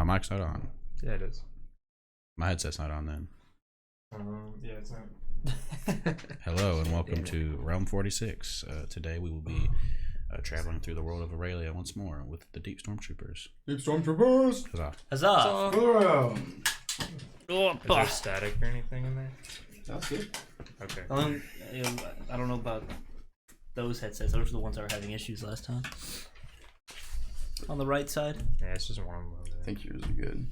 My mic's not on. Yeah, it is. My headset's not on then. Yeah, it's not. Hello and welcome to Realm4D6. Today we will be traveling through the world of Eralia once more with the Deepstorm Troopers. Deepstorm Troopers! Huzzah. Huzzah! Hello! Is there static or anything in there? That's good. Okay. I don't know about those headsets. Those are the ones that were having issues last time. On the right side. Yeah, it's just one of them. I think yours are good.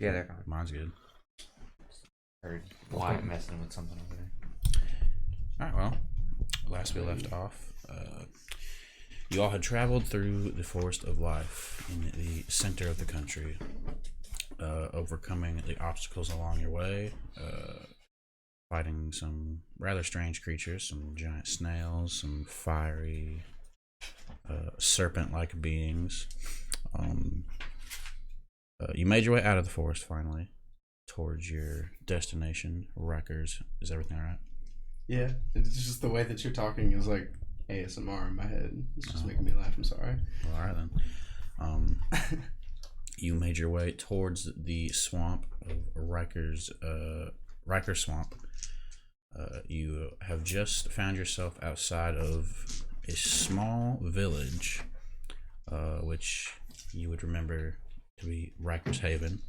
Yeah, they're fine. Mine's good. Heard Wyatt messing with something over there. Alright, well, last we left off, you all had traveled through the Forest of Life in the center of the country, overcoming the obstacles along your way, fighting some rather strange creatures, some giant snails, some fiery serpent-like beings. You made your way out of the forest finally towards your destination, Ryker's. Is everything alright? Yeah, it's just the way that you're talking is like ASMR in my head. It's just making me laugh. I'm sorry. Well, alright then. You made your way towards the swamp of Ryker's Ryker Swamp. You have just found yourself outside of a small village, which you would remember to be Ryker's Haven,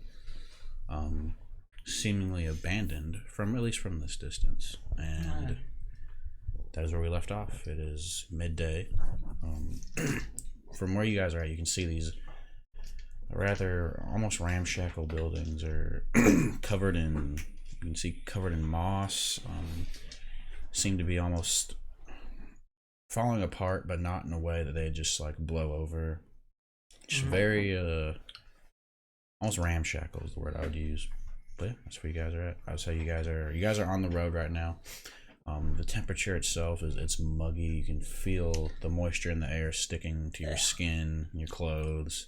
seemingly abandoned at least from this distance, and that is where we left off. It is midday. From where you guys are at, you can see these rather almost ramshackle buildings are covered in moss, seem to be almost falling apart, but not in a way that they just like blow over. Just very almost ramshackle is the word I would use. But yeah, that's where you guys are at. I would say you guys are on the road right now. The temperature itself it's muggy. You can feel the moisture in the air sticking to your skin and your clothes.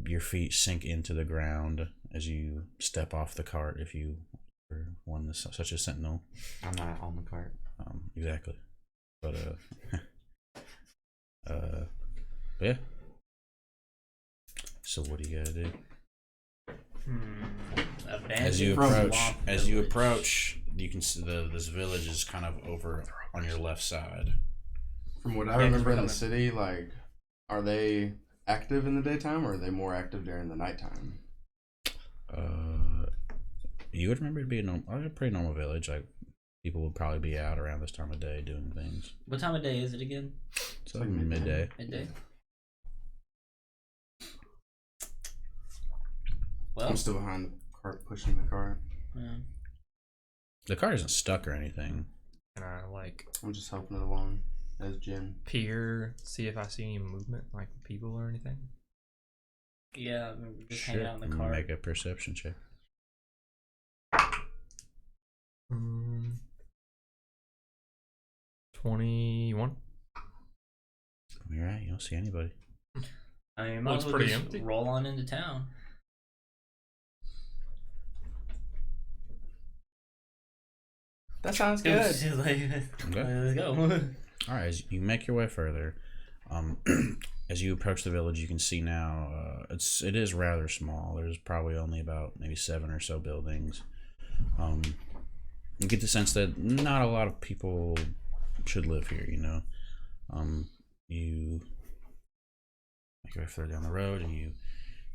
Your feet sink into the ground as you step off the cart if you were one such a sentinel. I'm not on the cart. Exactly. But yeah. So what do you gotta do? As you approach, you can see this village is kind of over on your left side. From what I remember in the city, like, are they active in the daytime or are they more active during the nighttime? You would remember it to be a pretty normal village. Like, people would probably be out around this time of day doing things. What time of day is it again? It's like midday. Midday. Well, I'm still behind the cart, pushing the cart. Yeah. The cart isn't stuck or anything. And I I'm just helping it along as Jim. peer, see if I see any movement, like people or anything. Yeah, we're just hanging out in the car. Make a perception check. 21. You're right. You don't see anybody. I mean, Well, might it's as well pretty just empty. roll on into town. That sounds good. Okay. Let's go. All right, as you make your way further, as you approach the village, you can see now it is rather small. There's probably only about maybe 7 or so buildings. You get the sense that not a lot of people should live here. You make your way further down the road, and you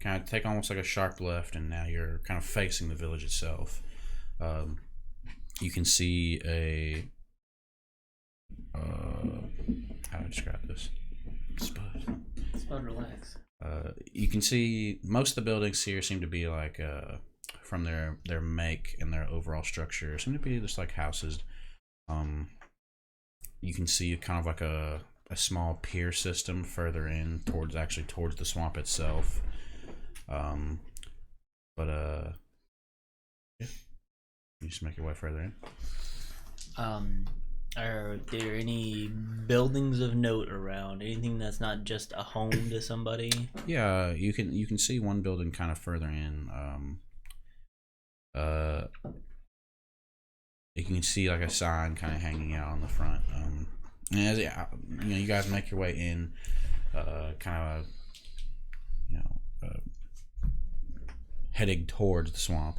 kind of take almost like a sharp left, and now you're kind of facing the village itself. You can see how do I describe this? Spud, relax. You can see most of the buildings here seem to be like from their make and their overall structure seem to be just like houses. You can see kind of like a small pier system further in towards the swamp itself. Yeah, you just make your way further in. Are there any buildings of note around? Anything that's not just a home to somebody? Yeah, you can see one building kind of further in. You can see like a sign kind of hanging out on the front. And as you guys make your way in, kind of heading towards the swamp,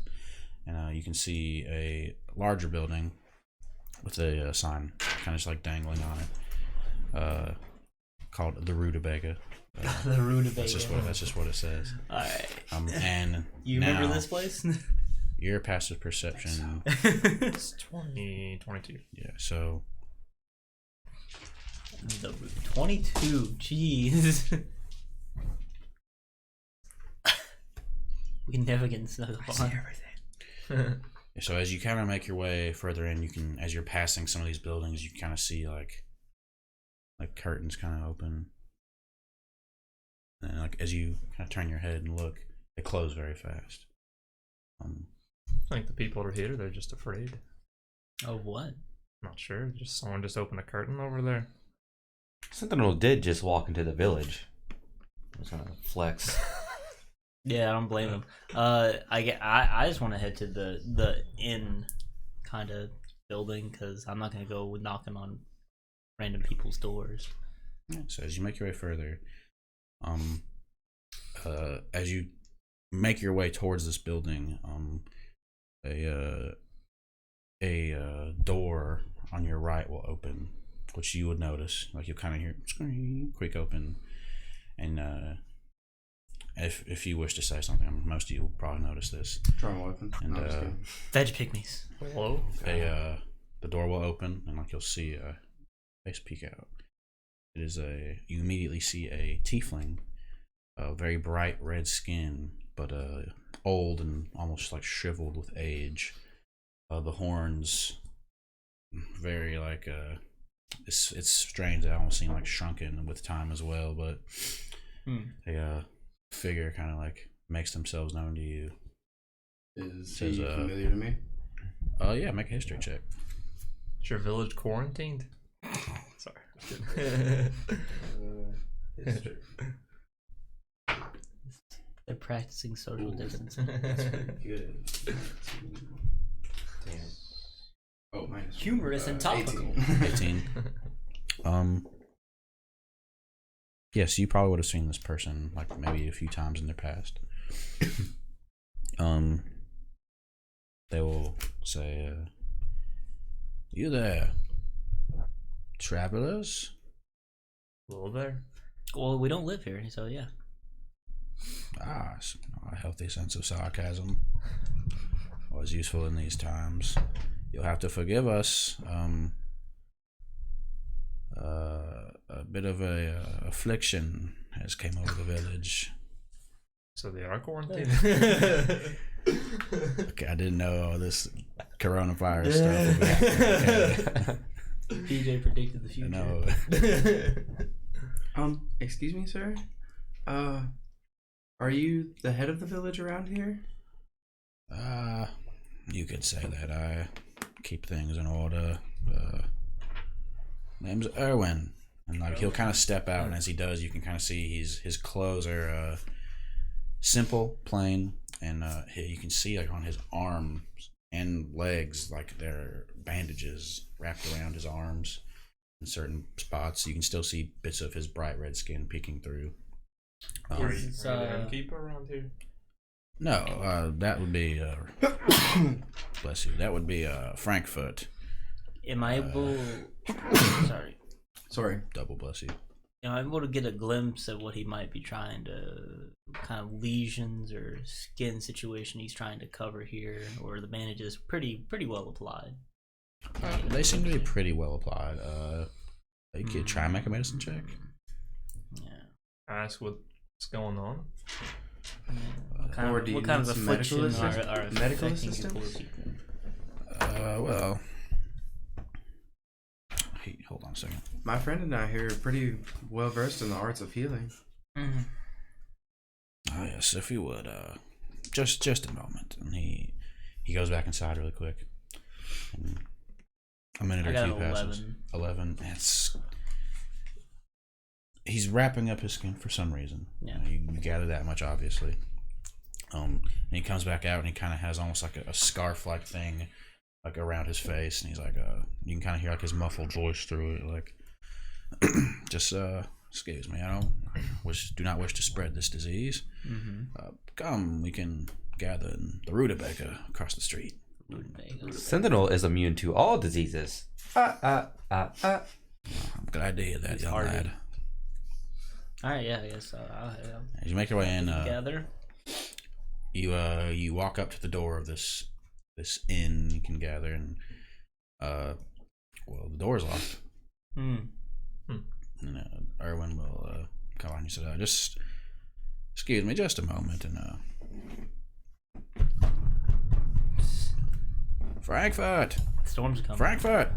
and you can see a larger building with a sign kind of just like dangling on it, called the Rutabaga. The Rutabaga. That's just what it says. All right. And you now, remember this place? Your passive perception. It's 2022. Yeah. So. The 22. Jeez. We never get snuggled I see on. everything. So as you kind of make your way further in, you can, as you're passing some of these buildings, you kind of see like curtains kind of open, and like as you kind of turn your head and look, they close very fast. I think the people are here. They're just afraid. Of what? Not sure. Just someone just opened a curtain over there. Sentinel did just walk into the village. I was gonna flex. Yeah, I don't blame him. I just want to head to the inn kind of building because I'm not gonna go knocking on random people's doors. So as you make your way further, as you make your way towards this building, a door on your right will open, which you would notice. Like you'll kind of hear quick open, and if you wish to say something, most of you will probably notice this. Try my weapon. And No, I'm just kidding. Veg pygmies. Hello? The door will open, and like you'll see a face peek out. It is you immediately see a tiefling, very bright red skin, but old and almost like shriveled with age. The horns, very like it's strange. They almost seem like shrunken with time as well, but a figure kind of like makes themselves known to you. Is he familiar to me? Yeah, make a history check. Is your village quarantined? Sorry. History. They're practicing social distancing. That's pretty good. Damn. Oh, minus Humorous and topical. 18. Yes, you probably would have seen this person like maybe a few times in their past. They will say, "You there, travelers?" Hello there. Well, we don't live here, so yeah. A healthy sense of sarcasm. Always useful in these times. You'll have to forgive us. A bit of a affliction has came over the village. So they are quarantined? Okay, I didn't know all this coronavirus stuff. Okay. PJ predicted the future. No. Excuse me, sir. Are you the head of the village around here? You could say that. I keep things in order. Name's Erwin, and like he'll kind of step out, and as he does, you can kind of see his clothes are simple, plain, and you can see like on his arms and legs, like there are bandages wrapped around his arms in certain spots. You can still see bits of his bright red skin peeking through. Are you the innkeeper around here? No, that would be bless you. That would be Frankfurt. Am I able? Sorry. Double bless you. Am I able to get a glimpse of what he might be trying to, kind of lesions or skin situation he's trying to cover here, or the bandages pretty well applied? They seem to be pretty well applied. You could try and make a medicine check. Yeah. Ask what's going on. What kind Or do you what kind need of some medical afflictions are medical affecting assistance? people? Well, hey, hold on a second. My friend and I here are pretty well versed in the arts of healing. Mm-hmm. Oh yes, if you would, just a moment. And he goes back inside really quick. And a minute I or got two an passes. 11. He's wrapping up his skin for some reason. Yeah. You gather that much, obviously. And he comes back out, and he kind of has almost like a scarf-like thing, like around his face, and he's like, you can kind of hear like his muffled voice through it, like, just excuse me, I do not wish to spread this disease. Mm-hmm. Come, we can gather in the rutabaga across the street. Sentinel is immune to all diseases. I'm glad to hear that, It's young hard. lad. All right, yeah, I guess I'll As you make your way in, gather. you walk up to the door of this inn. You can gather, and well, the door is locked. And Erwin will come on. You said, just excuse me, just a moment, and Frankfurt, Storm's coming. Frankfurt.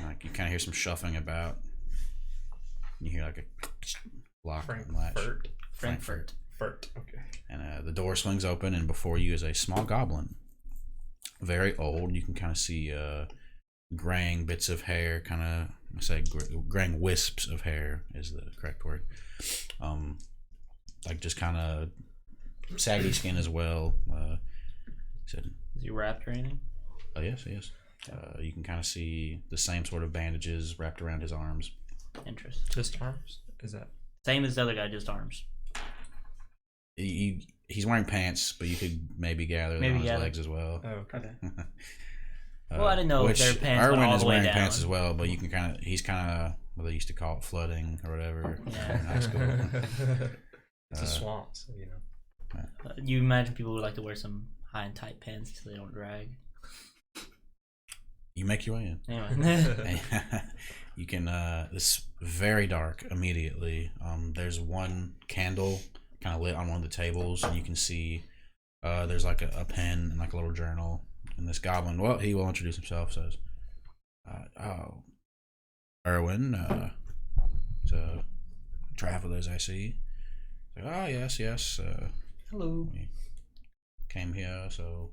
Like you kind of hear some shuffling about. You hear like a lock and latch. Frankfurt. Okay. And the door swings open, and before you is a small goblin, very old. You can kind of see graying bits of hair, kind of graying wisps of hair is the correct word. Like just kind of saggy skin as well. Said, Is he wrapped or anything? oh yes. You can kind of see the same sort of bandages wrapped around his arms. Interesting. Just arms? Is that? Same as the other guy, just arms. He's wearing pants, but you could maybe gather that on his legs as well. Oh, okay. Well, I didn't know if their pants went Erwin all is the way wearing down. pants as well, but you can he's kind of what they used to call it flooding or whatever in high school. It's a swamp, so you know. You imagine people would like to wear some high and tight pants so they don't drag. You make your way in. Anyway. You can it's very dark immediately. There's one candle kind of lit on one of the tables, and you can see there's like a pen and like a little journal. And this goblin, well, he will introduce himself. Says, "Oh, Erwin, so travelers, I see." Like, oh yes. Hello. We came here, so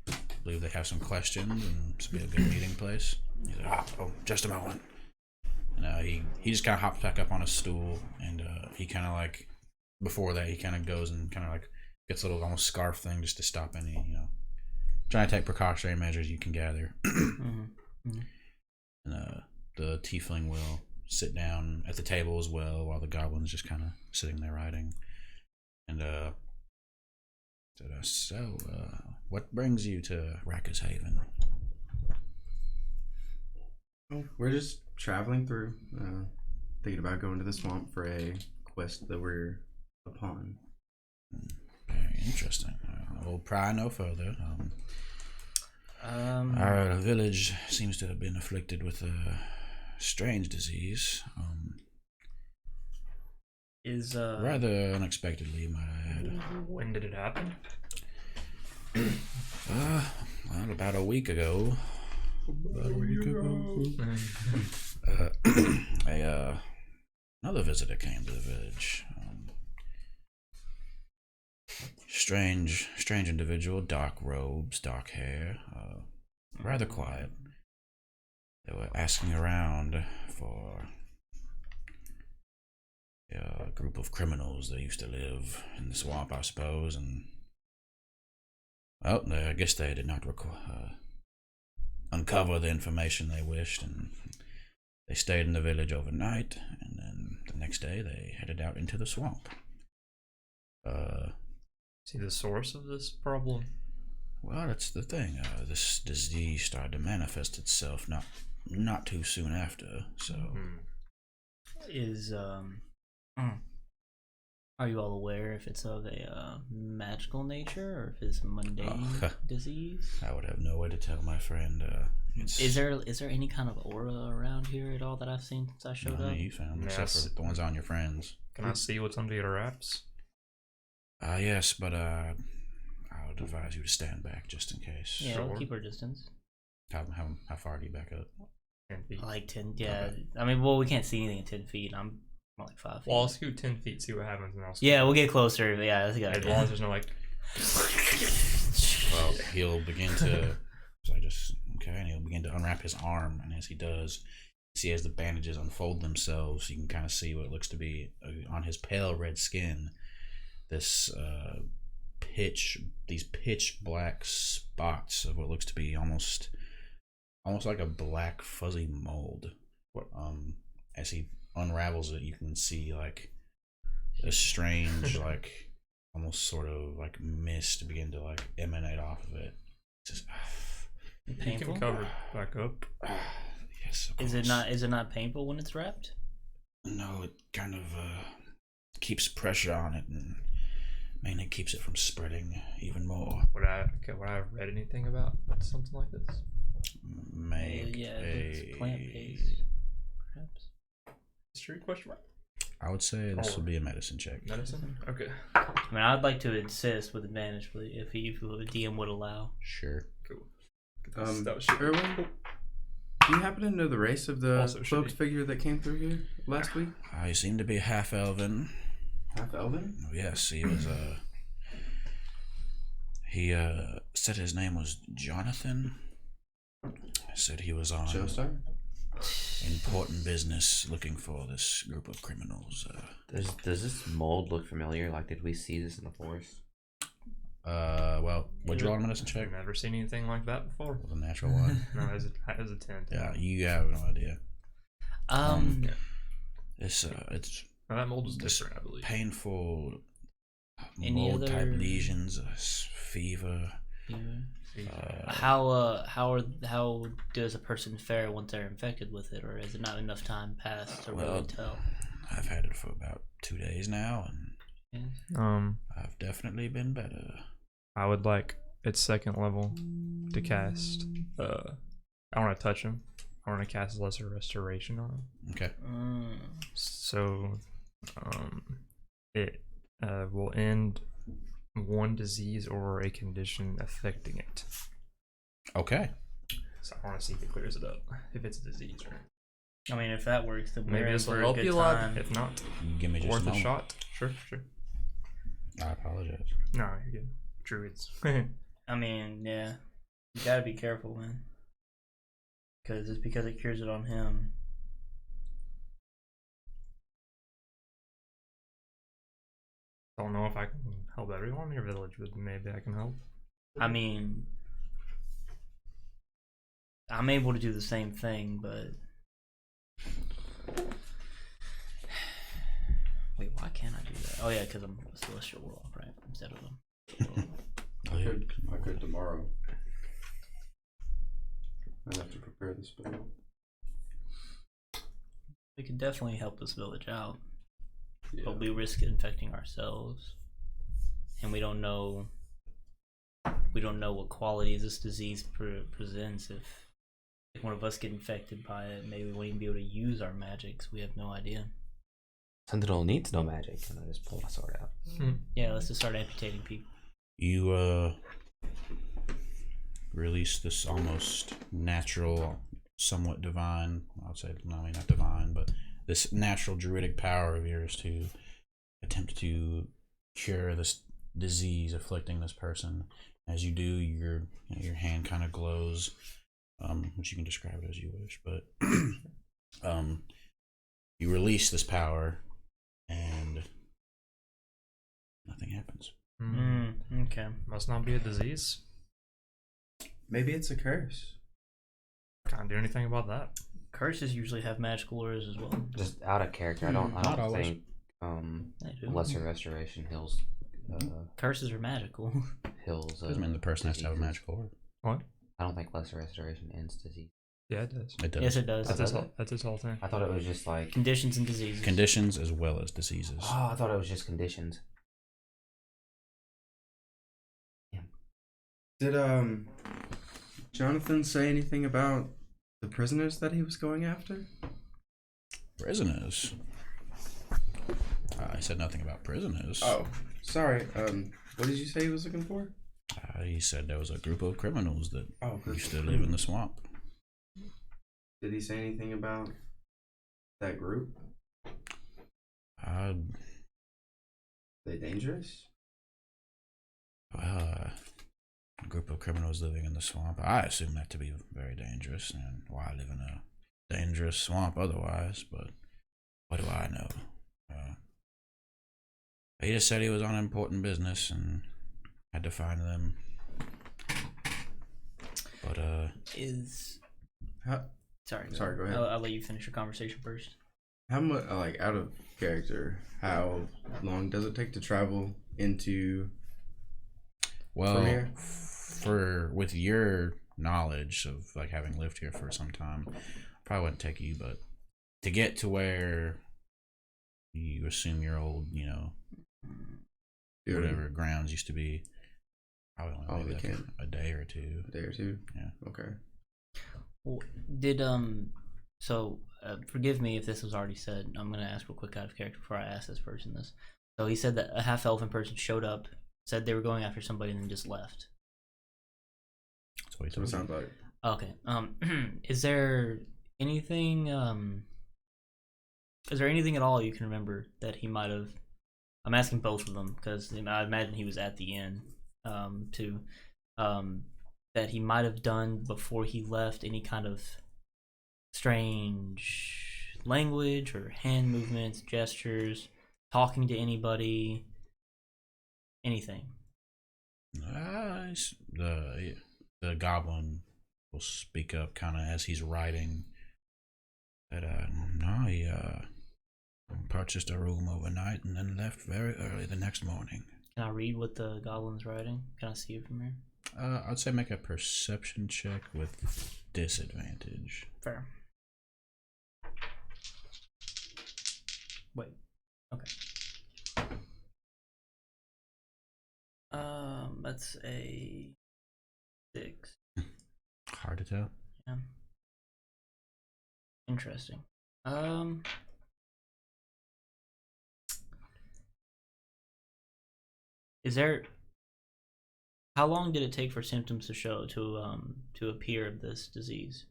I believe they have some questions, and it's be a good meeting place. He's like, oh, just a moment. And he just kind of hops back up on his stool, and he kind of like before that he kind of goes and kind of like gets a little almost scarf thing just to stop any trying to take precautionary measures you can gather. And the tiefling will sit down at the table as well, while the goblin's just kind of sitting there writing. And so what brings you to Ryker's Haven? Oh, we're just traveling through, thinking about going to the swamp for a quest that we're upon. Very interesting. We'll pry no further. Our village seems to have been afflicted with a strange disease. Rather unexpectedly, might I add. When did it happen? Well, about a week ago. Another visitor came to the village. Strange individual, dark robes, dark hair, rather quiet. They were asking around for a group of criminals that used to live in the swamp, I suppose, and well, I guess they did not uncover the information they wished, and they stayed in the village overnight, and then the next day they headed out into the swamp. See the source of this problem? Well, that's the thing. This disease started to manifest itself not too soon after. So, are you all aware if it's of a magical nature or if it's a mundane disease? I would have no way to tell, my friend. Is there any kind of aura around here at all that I've seen since I showed up? You found, except for the ones on your friends. Can I see what's under your wraps? Yes, but I would advise you to stand back just in case. Yeah, Sure. we'll keep our distance. How far do you back up? 10 feet. Like 10, yeah. Okay. I mean, well, we can't see anything at 10 feet. I'm more like 5 feet. Well, I'll scoot 10 feet, see what happens, and I'll scoot. Yeah, we'll get closer. Yeah, that's a good As long as there's no, like... Well, he'll begin to... and he'll begin to unwrap his arm, and as he does, see as the bandages unfold themselves, you can kind of see what looks to be on his pale red skin, this these pitch black spots of what looks to be almost like a black fuzzy mold. As he unravels it, you can see like a strange like almost sort of like mist begin to like emanate off of it. It's just You Painful? can cover it back up. yes. Of Is it course. not? Is it not painful when it's wrapped? No, it kind of keeps pressure on it and mainly keeps it from spreading even more. Would I have read anything about something like this? Make Yeah, it's a. plant-based, perhaps. History question mark? I would say this Oh. would be a medicine check. Medicine? Okay. I mean, I'd like to insist with advantage, if the DM would allow. Sure. Cool. That was shitty. Erwin, do you happen to know the race of the Also cloaked shitty. figure that came through here last week? He seemed to be half elven. Half elven? Yes, he was. He said his name was Jonathan. Said he was on Joestar? important business, looking for this group of criminals. Does this mold look familiar? Like, did we see this in the forest? Well, would you roll a medicine I've check? never seen anything like that before. Was a natural one. No, it was a 10. Yeah, you have no idea. It's Now, that mold was This- different, I believe. painful Any mold type other- lesions, fever. How does a person fare once they're infected with it, or is it not enough time passed to Well, really tell? I've had it for about 2 days now, and I've definitely been better. I would like its second level to cast. I want to touch him. I want to cast Lesser Restoration on him. Okay. So, it will end one disease or a condition affecting it. Okay. So I want to see if it clears it up. If it's a disease, right? I mean, if that works, then Maybe we're in this will for a help good you a lot. time. If not, Give me just worth a a moment. shot. Sure. I apologize. No, you're good. Druids. I mean, yeah, you gotta be careful, man. Because just because it cures it on him, Don't know if I can help everyone in your village, but maybe I can help. I mean, I'm able to do the same thing, but wait, why can't I do that? Oh yeah, because I'm a celestial world, right? Instead of a Oh, yeah. I could tomorrow. I'd have to prepare the spell. we could definitely help this village out, Yeah. but we risk infecting ourselves, and we don't know what qualities this disease presents. If one of us get infected by it, maybe we won't even be able to use our magics. We have no idea. Sentinel needs no magic, and I just pull my sword out. Yeah, let's just start amputating people. You release this almost natural, somewhat divine, I'd say, I mean, not divine, but this natural druidic power of yours to attempt to cure this disease afflicting this person. As you do, your hand kind of glows, which you can describe it as you wish, but you release this power and nothing happens. Okay. Must not be a disease. Maybe it's a curse. Can't do anything about that. Curses usually have magical auras as well. Just out of character, I Not don't always. think They do. lesser restoration heals. Curses are magical. Heals. Doesn't mean the person has to have a diseases. magical aura. What? I don't think lesser restoration ends disease. Yeah, it does. It does. Yes, it does. That's it? That's its whole thing. I thought it was just like. Conditions and diseases. Conditions as well as diseases. Oh, I thought it was just conditions. Did Jonathan say anything about the prisoners that he was going after? Prisoners. I said nothing about prisoners. Oh, sorry. What did you say he was looking for? He said there was a group of criminals that Oh, used to live in the swamp. Did he say anything about that group? They dangerous? A group of criminals living in the swamp. I assume that to be very dangerous, and why live in a dangerous swamp otherwise? But what do I know? He just said he was on important business and had to find them. But Is How, sorry. Sorry, go ahead. I'll let you finish your conversation first. How much, like, out of character, how long does it take to travel into Well, from here? with your knowledge of like having lived here for some time, probably wouldn't take you, but to get to where you assume your old, Dude, whatever grounds used to be, probably only Oh, maybe we like can. a day or two. A day or two? Yeah. Okay. Well, so forgive me if this was already said. I'm gonna ask real quick out of character before I ask this person this. So he said that a half elven person showed up, said they were going after somebody, and then just left. That's what he That's what it told sounds you. like. Okay. Is there anything is there anything at all you can remember that he might have? I'm asking both of them because I imagine he was at the inn too. That he might have done before he left, any kind of strange language or hand movements, gestures, talking to anybody, anything. The goblin will speak up kind of as he's writing. That no, he purchased a room overnight and then left very early the next morning. Can I read what the goblin's writing? Can I see it from here? I'd say make a perception check with disadvantage. Fair. Wait. Okay. That's a 6. Hard to tell. Yeah. Interesting. Is there? How long did it take for symptoms to show to appear of this disease,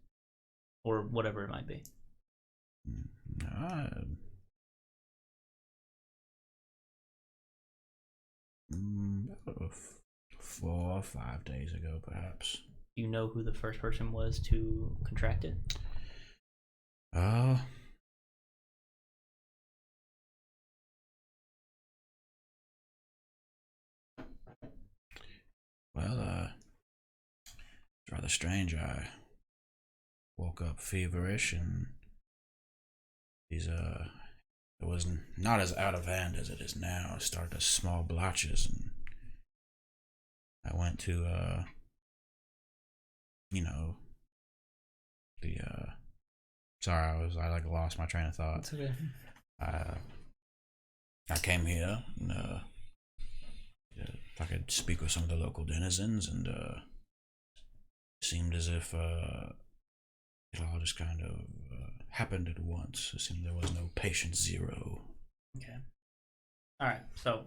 or whatever it might be? Uh, 4 or 5 days ago, perhaps. Do you know who the first person was to contract it? Well, it's rather strange. I woke up feverish, and it was not as out of hand as it is now. It started as small blotches, and I went to the sorry, I like lost my train of thought. That's okay. I came here and if I could speak with some of the local denizens, and seemed as if it all just kind of happened at once. It seemed there was no patient zero. Okay. All right. So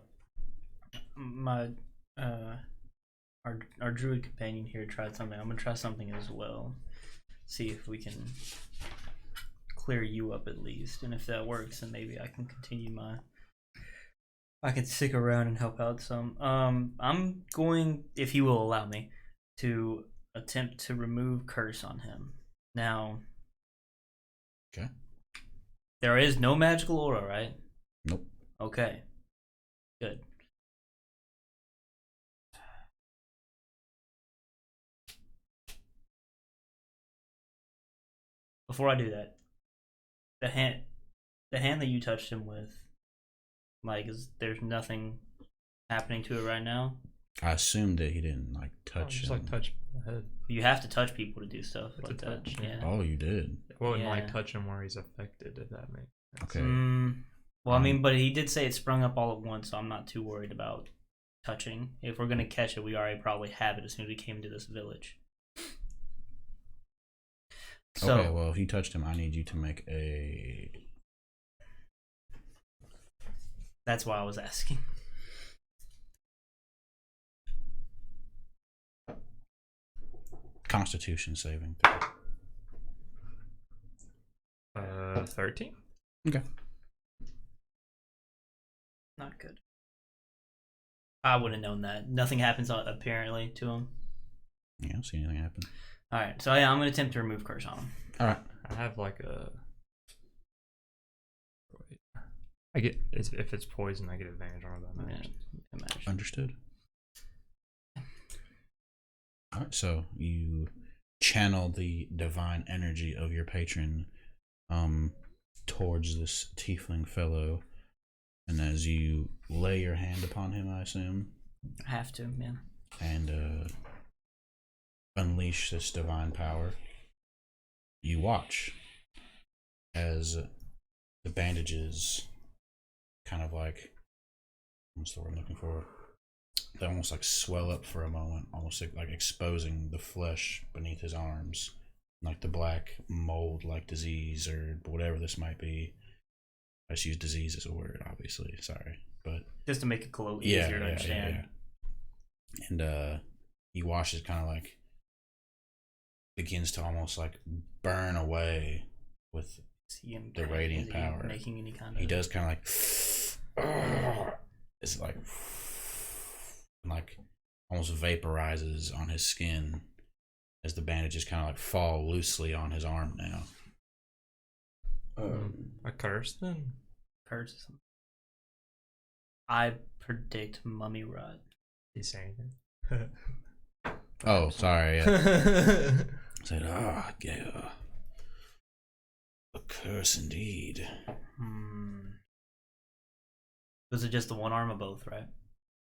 my our druid companion here tried something. I'm gonna try something as well. See if we can clear you up at least, and if that works, then maybe I can continue my. I can stick around and help out some. I'm going, if he will allow me, to attempt to remove curse on him. Now. Okay. There is no magical aura, right? Nope. Okay. Good. Before I do that, the hand that you touched him with, like, there's nothing happening to it right now. I assumed that he didn't like touch just him. like touch the head. You have to touch people to do stuff It's like a that. touch, Yeah. Oh, you did. It wouldn't like Yeah. touch him where he's affected, if that makes sense. Okay. Well, I mean, but he did say it sprung up all at once, so I'm not too worried about touching. If we're gonna catch it, we already probably have it as soon as we came into this village. So, Okay, well, if you touched him, I need you to make a. that's why I was asking. Constitution saving. 13. Okay. Not good. I would have known that. Nothing happens apparently to him. Yeah, I don't see anything happen. All right, so yeah, I'm gonna attempt to remove curse on him. All right. I have like a. Wait. I get if it's poison, I get advantage on that match. Imagine. Understood. All right, so you channel the divine energy of your patron towards this tiefling fellow, and as you lay your hand upon him, I assume, I have to, man. and unleash this divine power, you watch as the bandages kind of like, what's the word I'm looking for? They almost like swell up for a moment, almost like exposing the flesh beneath his arms, like the black mold like disease or whatever this might be. I just use disease as a word, obviously, sorry, but Just to make it easier to understand. And he washes, kind of like begins to almost like burn away with the radiant power. Making any kind of... He does kind of like it's like almost vaporizes on his skin as the bandages kind of like fall loosely on his arm now. A curse then? Curse. I predict mummy rot. Did you say anything? Oh, sorry. Yeah. Said, yeah. A curse indeed. Was it just the one arm or both, right?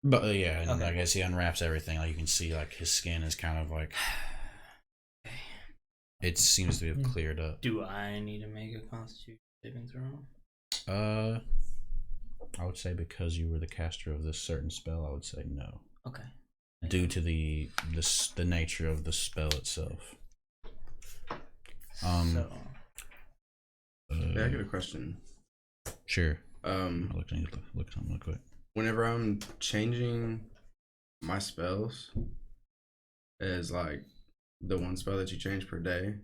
But yeah, and Okay. I guess he unwraps everything. Like you can see, like his skin is kind of like it seems to have cleared up. Do I need to make a Constitution saving throw? I would say because you were the caster of this certain spell, I would say no. Okay. Due to the nature of the spell itself. Yeah, I got a question. Sure. I'll look something real quick. Whenever I'm changing my spells, as like the one spell that you change per day,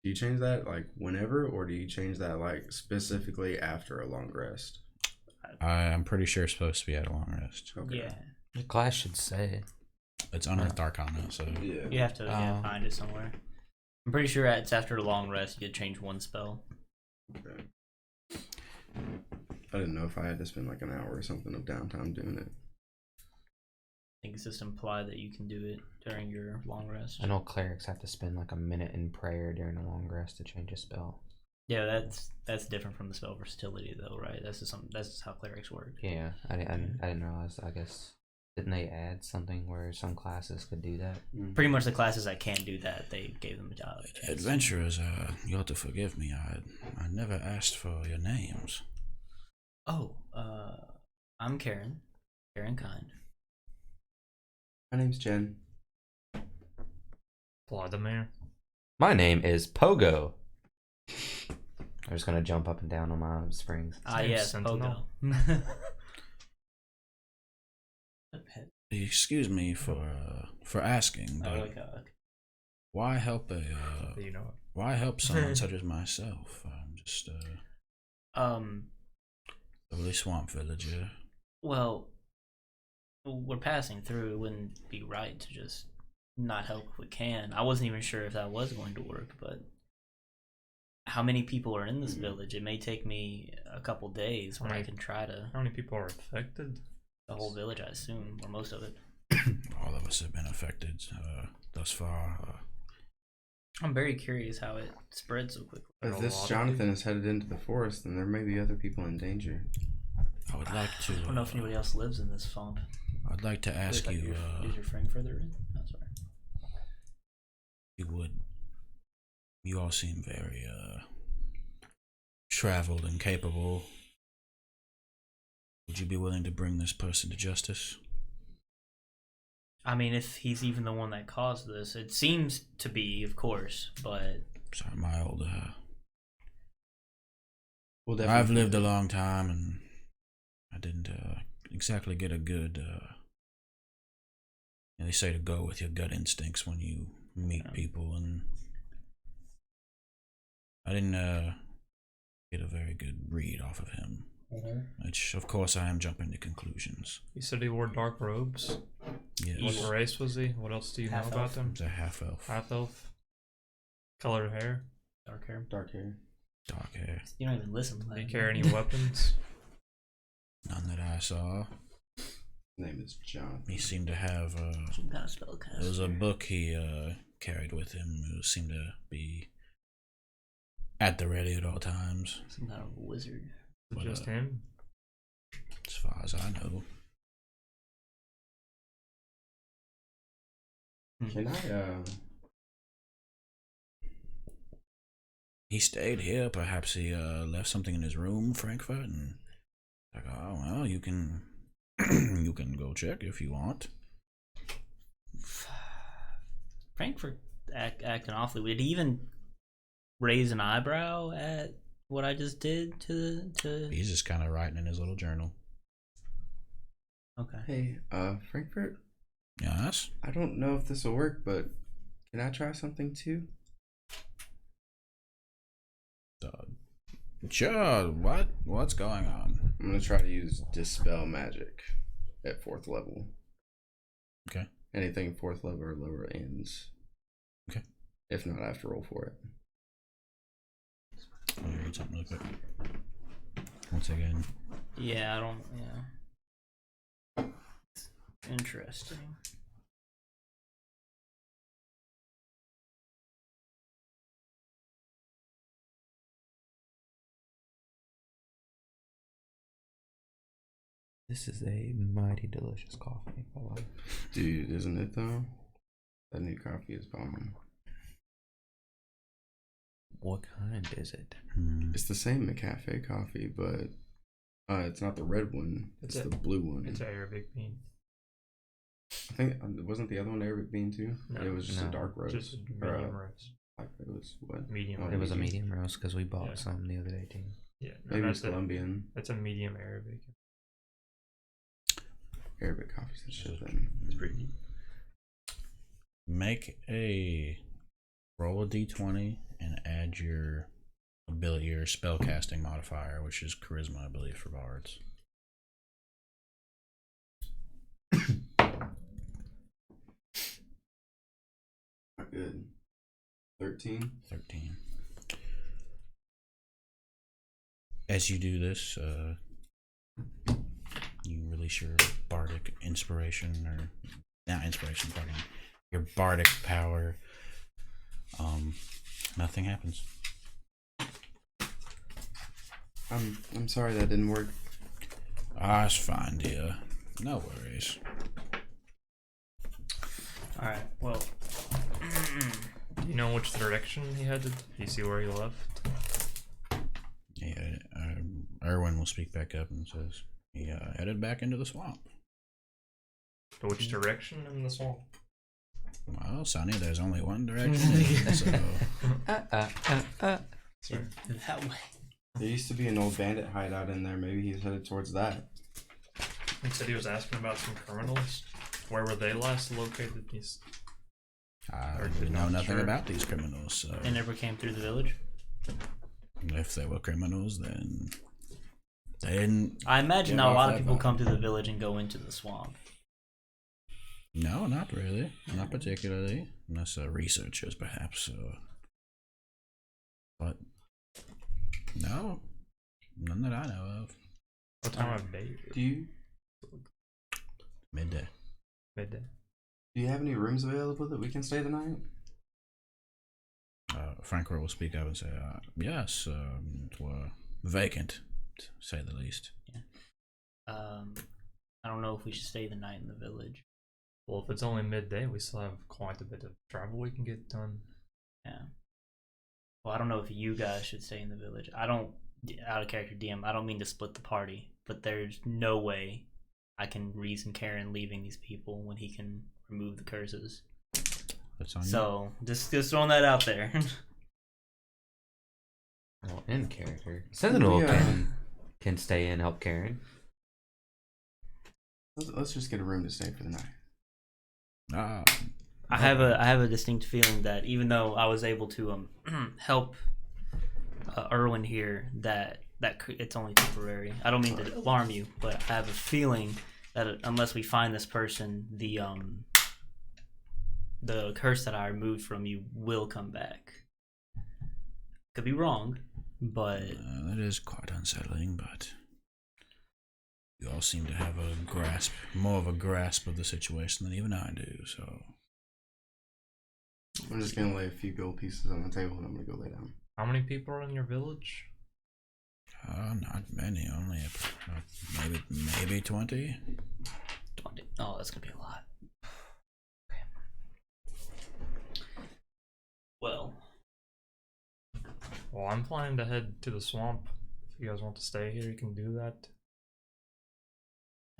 do you change that like whenever, or do you change that like specifically after a long rest? I'm pretty sure it's supposed to be at a long rest. Okay. Yeah. The class should say. It's unearthed arcana, so Yeah. You have to find it somewhere. I'm pretty sure it's after a long rest you could change one spell. Okay. I didn't know if I had to spend like an hour or something of downtime doing it. I think it's just implied that you can do it during your long rest. I know clerics have to spend like a minute in prayer during a long rest to change a spell. Yeah, that's different from the spell versatility though, right? That's just how clerics work. Yeah, I didn't realize. I guess didn't they add something where some classes could do that? Pretty much the classes that can't do that, they gave them a job. adventurers, you ought to forgive me. I never asked for your names. Oh, I'm Karen. Karen Kind. My name's Jen. Vladimir. My name is Pogo. I'm just gonna jump up and down on my springs. Yes, Sentinel. Pogo. Excuse me for asking, but why help You know it. why help someone such as myself? I'm just a really swamp villager. Well, we're passing through. It wouldn't be right to just not help if we can. I wasn't even sure if that was going to work, but how many people are in this village? It may take me a couple days, but I can try to. How many people are affected? The whole village, I assume, or most of it. All of us have been affected thus far. I'm very curious how it spread so quickly. If this Jonathan is headed into the forest, then there may be other people in danger. I would like to. I don't know if anybody else lives in this swamp. I'd like to ask Like you. Is your friend further in? Oh, sorry. You would. You all seem very traveled and capable. Would you be willing to bring this person to justice? I mean, if he's even the one that caused this, it seems to be, of course, but Sorry, my old. We'll definitely I've lived a long time, and I didn't exactly get a good. They say to go with your gut instincts when you meet people, and I didn't get a very good read off of him. Which, of course, I am jumping to conclusions. You said he wore dark robes. Yes. What race was he? What else do you know Half-elf. about them? He's a half elf. Half elf. Colored hair. dark hair. dark hair. Dark hair. You don't even listen to that. Do you carry any weapons? None that I saw. His name is Jonathan. He seemed to have. Some kind of spellcaster. There was a book he carried with him. It seemed to be at the ready at all times. Some kind of wizard. But, Just him. As far as I know. Can I He stayed here. Perhaps he left something in his room, Frankfurt, and like, oh well, you can you can go check if you want. Frankfurt acting awfully weird. Did he even raise an eyebrow at what I just did to? He's just kind of writing in his little journal. Okay. Hey, Frankfurt? Yes. I don't know if this will work, but can I try something too? Sure. What's going on? I'm gonna try to use Dispel Magic at 4th level. Okay. Anything 4th level or lower ends. Okay. If not, I have to roll for it. Let me read something really quick. Once again. Yeah, I don't. Yeah. Interesting. This is a mighty delicious coffee, by the way. Dude, isn't it though? That new coffee is bomb. What kind is it? It's the same McCafe coffee, but it's not the red one. It's the blue one. It's Arabic bean. I think wasn't the other one Arabic bean too? No. It was just a No. dark roast. Just Or, medium roast. like it was what? Medium Oh, roast. It was a medium roast because we bought Yeah. some the other day too. Yeah, no, Maybe it's that's Colombian. That's a medium Arabic. Arabic coffee's the shit then. It's pretty deep. Make a roll a d20 and add your ability, your spell casting modifier, which is charisma, I believe, for bards. Not good. 13. 13. As you do this, you release your bardic inspiration, or not inspiration, pardon me, your bardic power. Nothing happens. I'm sorry that didn't work. Ah, it's fine, dear. No worries. All right. Well. Do you know which direction he headed? Do you see where he left? Yeah, Erwin will speak back up and says he headed back into the swamp. To which direction in the swamp? Well, Sonny, there's only one direction, so Sorry. That way. There used to be an old bandit hideout in there. Maybe he's headed towards that. He said he was asking about some criminals. Where were they last located? He's I Or really know not nothing sure. about these criminals. So They never came through the village. if they were criminals, then they didn't. I imagine Get not a off lot of that people vibe. come through the village and go into the swamp. No, not really. Not particularly. Unless researchers, perhaps. But no, none that I know of. what time of day? Do you Midday. Midday. do you have any rooms available that we can stay the night? Franco will speak up and say, yes, it were vacant, to say the least. I don't know if we should stay the night in the village. Well, if it's only midday, we still have quite a bit of travel we can get done. Yeah. Well, I don't know if you guys should stay in the village. I don't, out of character DM, I don't mean to split the party, but there's no way I can reason Karen leaving these people when he can remove the curses. That's on you. So, just throwing that out there. Well, in character, Sentinel Yeah. can stay and help Karen. Let's just get a room to stay for the night. I have a distinct feeling that even though I was able to help Erwin here, that it's only temporary. I don't mean to alarm you, but I have a feeling that unless we find this person, the curse that I removed from you will come back. Could be wrong, but That is quite unsettling, but you all seem to have more of a grasp of the situation than even I do, so. I'm just gonna lay a few gold pieces on the table and I'm gonna go lay down. How many people are in your village? Not many. Only maybe 20. 20. Oh, that's gonna be a lot. Well, Well, I'm planning to head to the swamp. If you guys want to stay here, you can do that.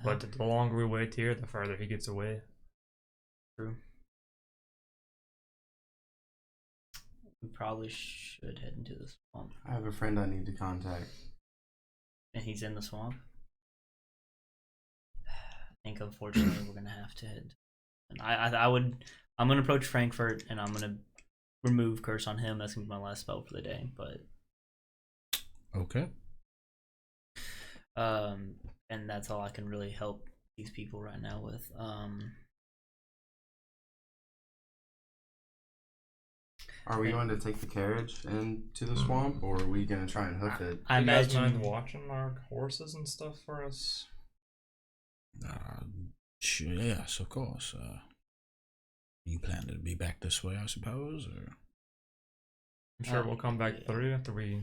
But the longer we wait here, the further he gets away. true. We probably should head into the swamp. I have a friend I need to contact. And he's in the swamp. I think unfortunately we're gonna have to head. And I'm gonna approach Frankfurt and I'm gonna remove curse on him. That's gonna be my last spell for the day. But Okay. and that's all I can really help these people right now with. Are we going to take the carriage into the swamp, or are we going to try and hoof it? I you guys imagine mind watching our horses and stuff for us? Sure, yes, of course. You plan to be back this way, I suppose, or? I'm sure we'll come back through after we